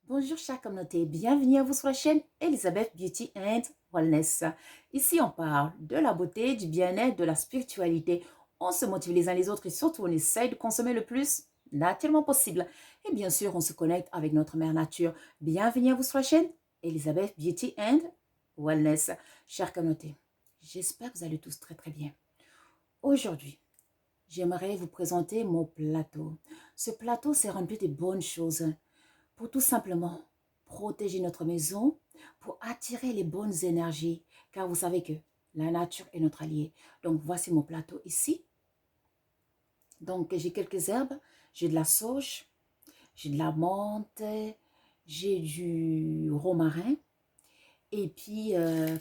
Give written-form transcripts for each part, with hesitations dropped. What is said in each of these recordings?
Bonjour chère communauté, bienvenue à vous sur la chaîne Elizabeth Beauty and Wellness. Ici on parle de la beauté, du bien-être, de la spiritualité. On se motive les uns les autres et surtout on essaye de consommer le plus naturellement possible. Et bien sûr on se connecte avec notre mère nature. Bienvenue à vous sur la chaîne Elizabeth Beauty and Wellness. Chère communauté, j'espère que vous allez tous très très bien. Aujourd'hui, j'aimerais vous présenter mon plateau. Ce plateau c'est rempli de bonnes choses pour tout simplement protéger notre maison, pour attirer les bonnes énergies, car vous savez que la nature est notre allié. Donc, voici mon plateau ici. Donc, j'ai quelques herbes, j'ai de la sauge, j'ai de la menthe, j'ai du romarin. Et puis,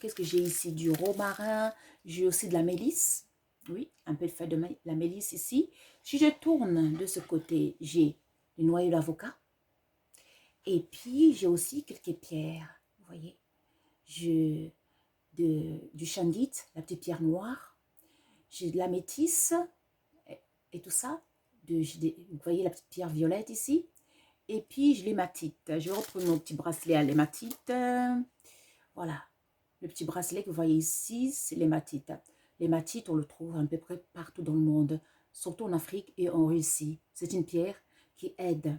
qu'est-ce que j'ai ici? Du romarin, j'ai aussi de la mélisse. Oui, un peu de feuille de la mélisse ici. Si je tourne de ce côté, j'ai du noyau d'avocat. Et puis, j'ai aussi quelques pierres, vous voyez. Du shandit, la petite pierre noire. J'ai de la métisse et tout ça. Vous voyez la petite pierre violette ici. Et puis, je l'hématite. Je vais retrouver mon petit bracelet à l'hématite. Voilà. Le petit bracelet que vous voyez ici, c'est l'hématite. L'hématite, on le trouve à peu près partout dans le monde, surtout en Afrique et en Russie. C'est une pierre qui aide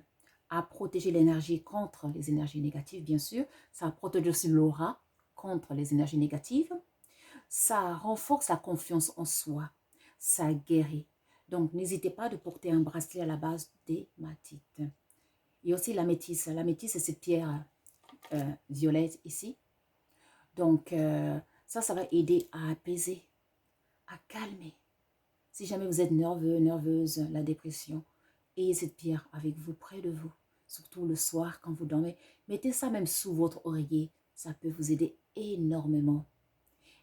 à protéger l'énergie contre les énergies négatives, bien sûr. Ça protège aussi l'aura contre les énergies négatives. Ça renforce la confiance en soi. Ça guérit. Donc, n'hésitez pas de porter un bracelet à la base d'hématite. Et aussi la métisse. La métisse, c'est cette pierre violette ici. Donc, ça va aider à apaiser, à calmer. Si jamais vous êtes nerveux, nerveuse, la dépression, ayez cette pierre avec vous, près de vous. Surtout le soir quand vous dormez. Mettez ça même sous votre oreiller. Ça peut vous aider énormément.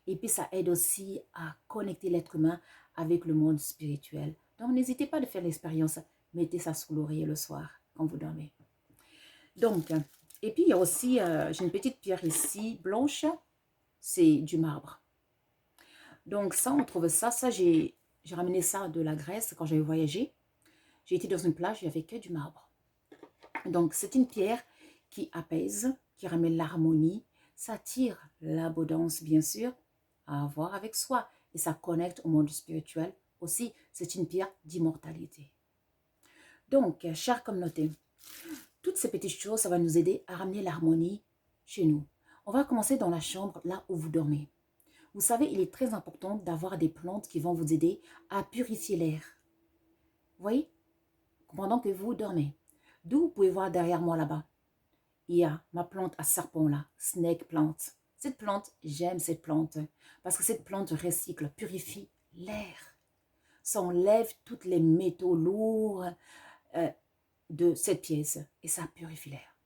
Et puis, ça aide aussi à connecter l'être humain avec le monde spirituel. Donc, n'hésitez pas à faire l'expérience. Mettez ça sous l'oreiller le soir quand vous dormez. Donc, et puis, il y a aussi, j'ai une petite pierre ici, blanche. C'est du marbre. Donc, ça, on trouve ça. Ça, j'ai ramené ça de la Grèce quand j'avais voyagé. J'ai été dans une plage, il n'y avait que du marbre. Donc, c'est une pierre qui apaise, qui ramène l'harmonie. Ça attire l'abondance, bien sûr, à avoir avec soi. Et ça connecte au monde spirituel aussi. C'est une pierre d'immortalité. Donc, chère communauté, toutes ces petites choses, ça va nous aider à ramener l'harmonie chez nous. On va commencer dans la chambre, là où vous dormez. Vous savez, il est très important d'avoir des plantes qui vont vous aider à purifier l'air. Vous voyez, pendant que vous dormez. D'où vous pouvez voir derrière moi là-bas, il y a ma plante à serpent là, snake plant. Cette plante, j'aime cette plante parce que cette plante recycle, purifie l'air. Ça enlève tous les métaux lourds de cette pièce et ça purifie l'air.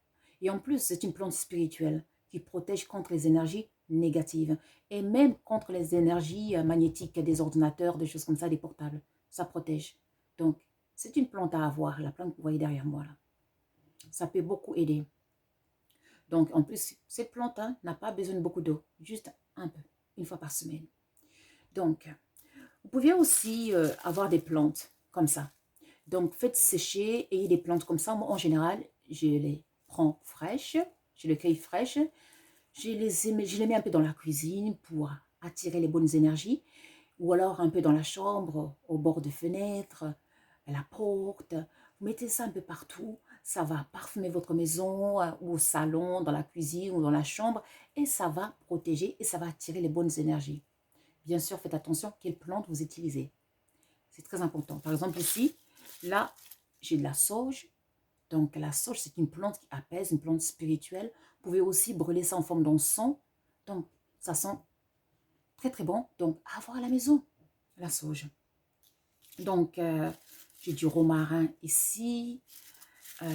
Et en plus, c'est une plante spirituelle qui protège contre les énergies négatives et même contre les énergies magnétiques des ordinateurs, des choses comme ça, des portables. Ça protège. Donc, c'est une plante à avoir, la plante que vous voyez derrière moi là. Ça peut beaucoup aider. Donc, en plus, cette plante n'a pas besoin de beaucoup d'eau, juste un peu, une fois par semaine. Donc, vous pouvez aussi avoir des plantes comme ça. Donc, faites sécher, ayez des plantes comme ça. Moi, en général, je les prends fraîches, je les cueille fraîches, je les mets un peu dans la cuisine pour attirer les bonnes énergies, ou alors un peu dans la chambre, au bord de fenêtre, à la porte. Vous mettez ça un peu partout, ça va parfumer votre maison, ou au salon, dans la cuisine ou dans la chambre, et ça va protéger et ça va attirer les bonnes énergies. Bien sûr, faites attention quelle plante vous utilisez. C'est très important. Par exemple, ici, là, j'ai de la sauge. Donc, la sauge, c'est une plante qui apaise, une plante spirituelle. Vous pouvez aussi brûler ça en forme d'encens. Donc, ça sent très, très bon. Donc, à avoir à la maison, la sauge. Donc, j'ai du romarin ici.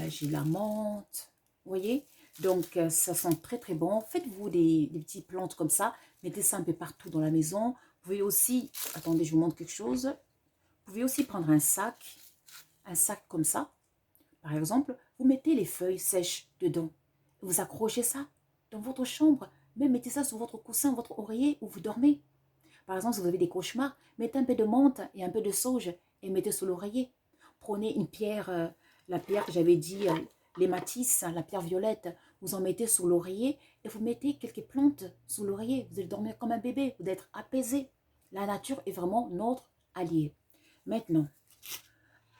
J'ai de la menthe. Vous voyez? Donc, ça sent très, très bon. Faites-vous des petites plantes comme ça. Mettez ça un peu partout dans la maison. Vous pouvez aussi, attendez, je vous montre quelque chose. Vous pouvez aussi prendre un sac comme ça. Par exemple, vous mettez les feuilles sèches dedans. Vous accrochez ça dans votre chambre. Même mettez ça sur votre coussin, votre oreiller où vous dormez. Par exemple, si vous avez des cauchemars, mettez un peu de menthe et un peu de sauge et mettez sur l'oreiller. Prenez une pierre, la pierre que j'avais dit, l'hématisse, la pierre violette, vous en mettez sous l'oreiller et vous mettez quelques plantes sous l'oreiller. Vous allez dormir comme un bébé, vous allez être apaisé. La nature est vraiment notre allié. Maintenant,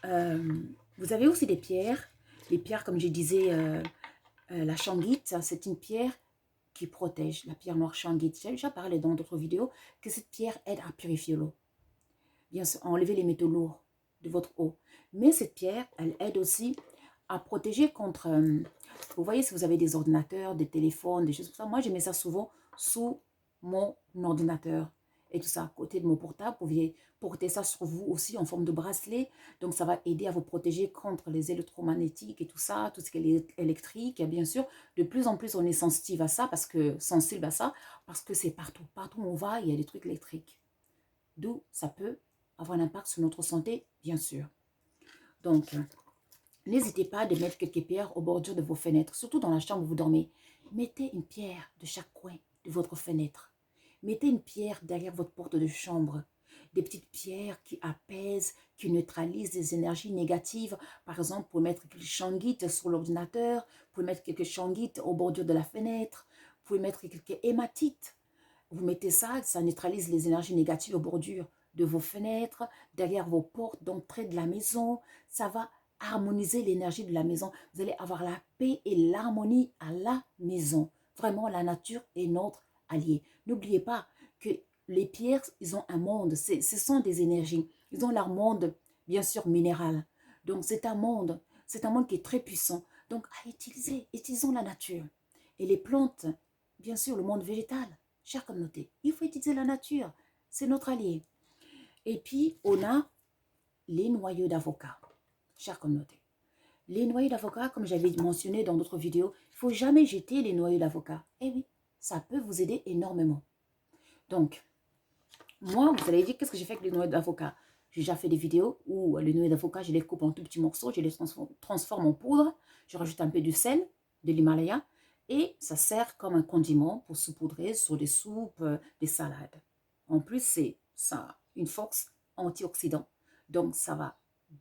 vous avez aussi des pierres. Les pierres, comme je disais, la shangite, c'est une pierre qui protège. La pierre noire shangite, j'ai déjà parlé dans d'autres vidéos que cette pierre aide à purifier l'eau. Bien sûr, à enlever les métaux lourds de votre eau. Mais cette pierre, elle aide aussi à protéger contre... vous voyez, si vous avez des ordinateurs, des téléphones, des choses comme ça, moi, je mets ça souvent sous mon ordinateur et tout ça, à côté de mon portable. Vous pouvez porter ça sur vous aussi en forme de bracelet. Donc, ça va aider à vous protéger contre les électromagnétiques et tout ça, tout ce qui est électrique. Et bien sûr, de plus en plus, on est sensible à ça, sensible à ça, parce que c'est partout. Partout où on va, il y a des trucs électriques. D'où ça peut avoir un impact sur notre santé, bien sûr. Donc, n'hésitez pas à mettre quelques pierres aux bordures de vos fenêtres, surtout dans la chambre où vous dormez. Mettez une pierre de chaque coin de votre fenêtre. Mettez une pierre derrière votre porte de chambre. Des petites pierres qui apaisent, qui neutralisent les énergies négatives. Par exemple, pour mettre quelques changuites sur l'ordinateur, pour mettre quelques changuites aux bordures de la fenêtre, pour mettre quelques hématites. Vous mettez ça, ça neutralise les énergies négatives aux bordures de vos fenêtres, derrière vos portes d'entrée de la maison. Ça va harmoniser l'énergie de la maison. Vous allez avoir la paix et l'harmonie à la maison. Vraiment, la nature est notre allié. N'oubliez pas que les pierres, ils ont un monde. Ce sont des énergies. Ils ont leur monde, bien sûr, minéral. Donc, c'est un monde qui est très puissant. Donc, à utiliser. Utilisons la nature. Et les plantes, bien sûr, le monde végétal. Chère communauté, il faut utiliser la nature. C'est notre allié. Et puis, on a les noyaux d'avocat. Chère communauté. Les noyaux d'avocat, comme j'avais mentionné dans d'autres vidéos, il ne faut jamais jeter les noyaux d'avocat. Eh oui, ça peut vous aider énormément. Donc, moi, vous allez dire, qu'est-ce que j'ai fait avec les noyaux d'avocat? J'ai déjà fait des vidéos où les noyaux d'avocat, je les coupe en tout petits morceaux, je les transforme en poudre, je rajoute un peu de sel, de l'Himalaya, et ça sert comme un condiment pour saupoudrer sur des soupes, des salades. En plus, ça a une force antioxydant. Donc, ça va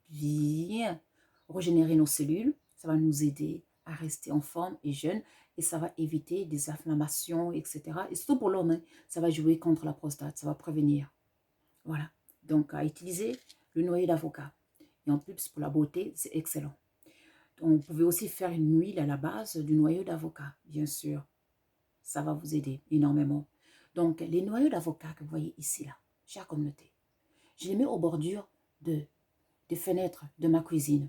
bien régénérer nos cellules, ça va nous aider à rester en forme et jeune, et ça va éviter des inflammations, etc. Et surtout pour l'homme, hein, ça va jouer contre la prostate, ça va prévenir. Voilà, donc à utiliser le noyau d'avocat. Et en plus, pour la beauté, c'est excellent. Donc, vous pouvez aussi faire une huile à la base du noyau d'avocat, bien sûr. Ça va vous aider énormément. Donc, les noyaux d'avocat que vous voyez ici, là, chère communauté, je les mets aux bordures des fenêtres de ma cuisine.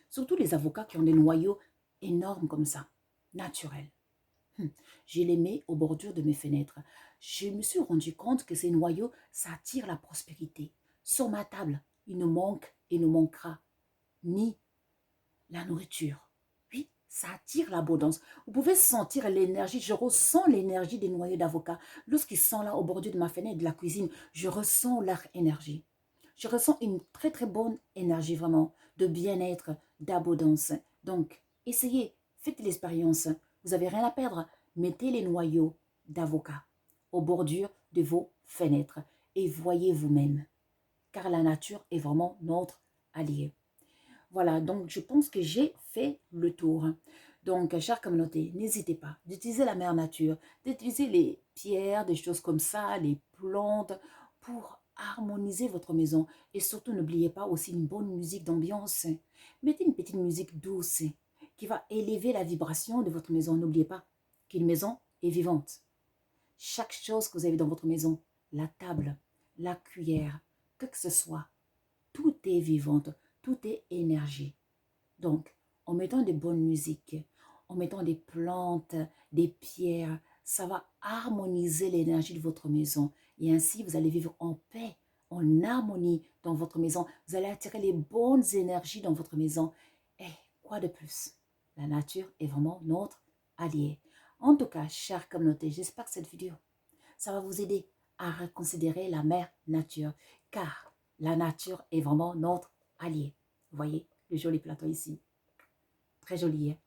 Surtout les avocats qui ont des noyaux énormes comme ça, naturels. Je les mets aux bordures de mes fenêtres. Je me suis rendu compte que ces noyaux, ça attire la prospérité. Sur ma table, il ne manque et ne manquera ni la nourriture. Oui, ça attire l'abondance. Vous pouvez sentir l'énergie. Je ressens l'énergie des noyaux d'avocat. Lorsqu'ils sont là au bordure de ma fenêtre de la cuisine, je ressens leur énergie. Je ressens une très très bonne énergie vraiment de bien-être, d'abondance. Donc, essayez, faites l'expérience. Vous n'avez rien à perdre. Mettez les noyaux d'avocat aux bordures de vos fenêtres et voyez vous-même. Car la nature est vraiment notre allié. Voilà, donc je pense que j'ai fait le tour. Donc, chère communauté, n'hésitez pas d'utiliser la mère nature, d'utiliser les pierres, des choses comme ça, les plantes, pour harmoniser votre maison. Et surtout, n'oubliez pas aussi une bonne musique d'ambiance. Mettez une petite musique douce qui va élever la vibration de votre maison. N'oubliez pas qu'une maison est vivante. Chaque chose que vous avez dans votre maison, la table, la cuillère, que ce soit, tout est vivante. Tout est énergie. Donc, en mettant de bonnes musiques, en mettant des plantes, des pierres, ça va harmoniser l'énergie de votre maison. Et ainsi, vous allez vivre en paix, en harmonie dans votre maison. Vous allez attirer les bonnes énergies dans votre maison. Et quoi de plus? La nature est vraiment notre allié. En tout cas, chère communauté, j'espère que cette vidéo, ça va vous aider à reconsidérer la mère nature. Car la nature est vraiment notre allié. Vous voyez le joli plateau ici. Très joli, hein?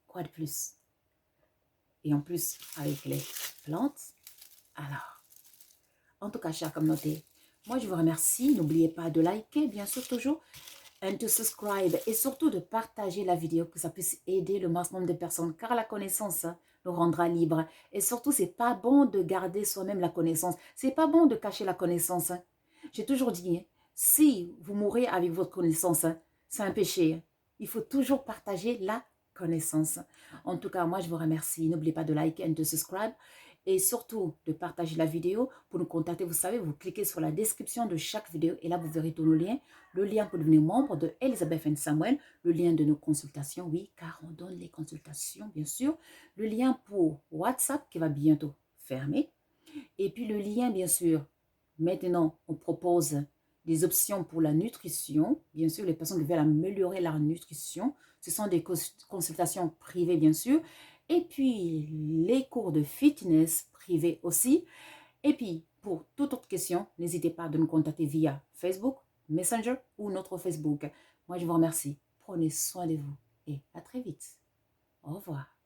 Quoi de plus? Et en plus, avec les plantes. Alors, en tout cas, chère communauté, moi je vous remercie. N'oubliez pas de liker, bien sûr, toujours. and to subscribe. Et surtout de partager la vidéo, que ça puisse aider le maximum de personnes. Car la connaissance nous rendra libre. Et surtout, c'est pas bon de garder soi-même la connaissance. C'est pas bon de cacher la connaissance. J'ai toujours dit, si vous mourrez avec votre connaissance, c'est un péché. Il faut toujours partager la connaissance. En tout cas, moi, je vous remercie. N'oubliez pas de liker et de subscribe. Et surtout, de partager la vidéo. Pour nous contacter, vous savez, vous cliquez sur la description de chaque vidéo. Et là, vous verrez tous nos liens. Le lien pour devenir membre de Elisabeth and Samuel. Le lien de nos consultations, oui, car on donne les consultations, bien sûr. Le lien pour WhatsApp qui va bientôt fermer. Et puis le lien, bien sûr, maintenant, on propose des options pour la nutrition. Bien sûr, les personnes qui veulent améliorer leur nutrition. Ce sont des consultations privées, bien sûr. Et puis, les cours de fitness privés aussi. Et puis, pour toute autre question, n'hésitez pas à nous contacter via Facebook, Messenger ou notre Facebook. Moi, je vous remercie. Prenez soin de vous et à très vite. Au revoir.